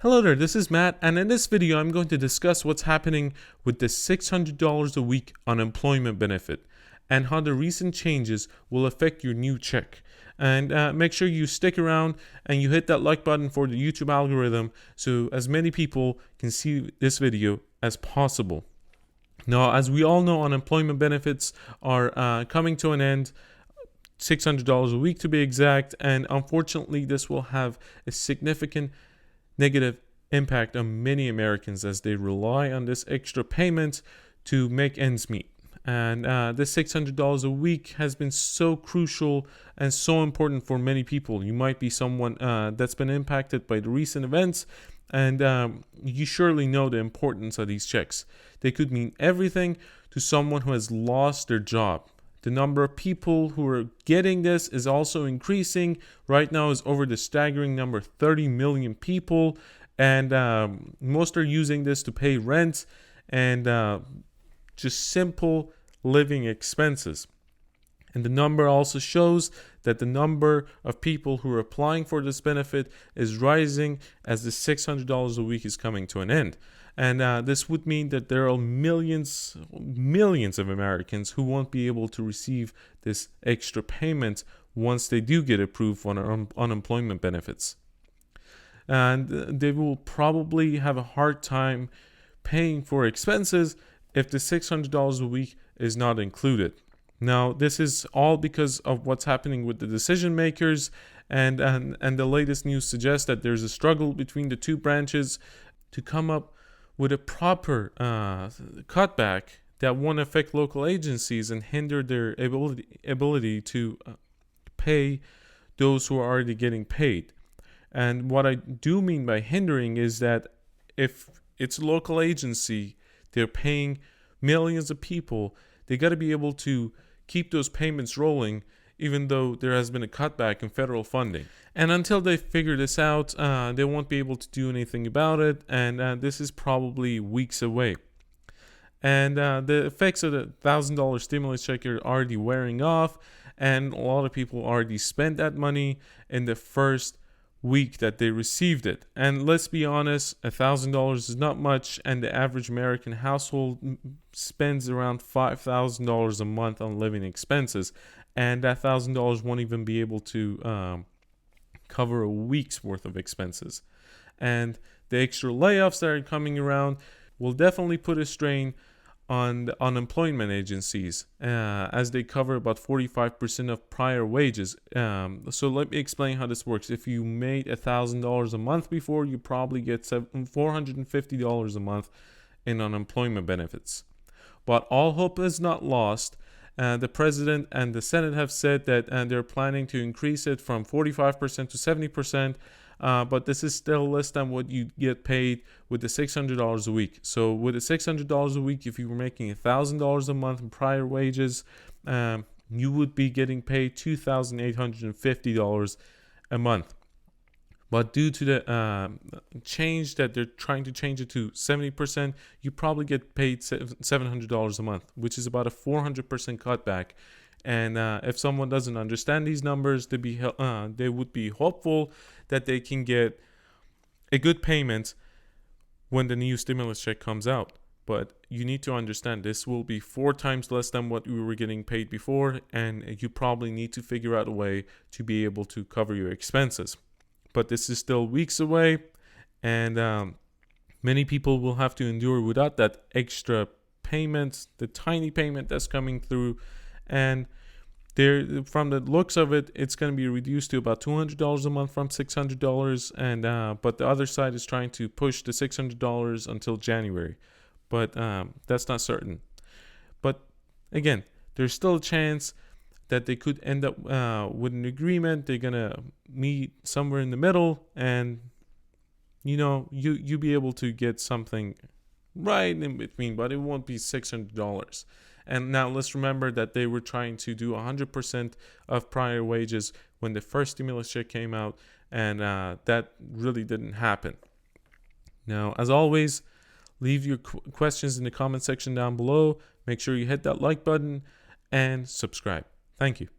Hello there, this is Matt, and in this video I'm going to discuss what's happening with the $600 a week unemployment benefit and how the recent changes will affect your new check. And make sure you stick around and you hit that like button for the YouTube algorithm so as many people can see this video as possible. Now, as we all know, unemployment benefits are coming to an end. $600 a week to be exact, and unfortunately this will have a significant negative impact on many Americans as they rely on this extra payment to make ends meet. And this $600 a week has been so crucial and so important for many people. You might be someone that's been impacted by the recent events, and you surely know the importance of these checks. They could mean everything to someone who has lost their job. The number of people who are getting this is also increasing. Right now is over the staggering number 30 million people, and most are using this to pay rent and just simple living expenses. And the number also shows that the number of people who are applying for this benefit is rising as the $600 a week is coming to an end. And this would mean that there are millions of Americans who won't be able to receive this extra payment once they do get approved on unemployment benefits. And they will probably have a hard time paying for expenses if the $600 a week is not included. Now, this is all because of what's happening with the decision makers, and the latest news suggests that there's a struggle between the two branches to come up with a proper cutback that won't affect local agencies and hinder their ability to pay those who are already getting paid. And what I do mean by hindering is that if it's a local agency, they're paying millions of people, they got to be able to keep those payments rolling even though there has been a cutback in federal funding. And until they figure this out, they won't be able to do anything about it, and this is probably weeks away. And the effects of the $1,000 stimulus check are already wearing off, and a lot of people already spent that money in the first week that they received it. And let's be honest, $1,000 is not much, and the average American household spends around $5,000 a month on living expenses, and that $1,000 won't even be able to cover a week's worth of expenses. And the extra layoffs that are coming around will definitely put a strain on the unemployment agencies as they cover about 45% of prior wages. So let me explain how this works. If you made $1,000 a month before, you probably get $450 a month in unemployment benefits. But all hope is not lost. The president and the Senate have said that they're planning to increase it from 45% to 70%, but this is still less than what you get paid with the $600 a week. So with the $600 a week, if you were making $1,000 a month in prior wages, you would be getting paid $2,850 a month. But due to the change that they're trying to change it to 70%, you probably get paid $700 a month, which is about a 400% cutback. And if someone doesn't understand these numbers, they would be hopeful that they can get a good payment when the new stimulus check comes out. But you need to understand this will be 4 times less than what we were getting paid before, and you probably need to figure out a way to be able to cover your expenses. But this is still weeks away, and many people will have to endure without that extra payment, the tiny payment that's coming through. And from the looks of it, it's going to be reduced to about $200 a month from $600, and but the other side is trying to push the $600 until January, but that's not certain. But again, there's still a chance that they could end up with an agreement. They're gonna meet somewhere in the middle, and you be able to get something right in between, but it won't be $600. And now let's remember that they were trying to do 100% of prior wages when the first stimulus check came out, and that really didn't happen. Now, as always, leave your questions in the comment section down below. Make sure you hit that like button and subscribe. Thank you.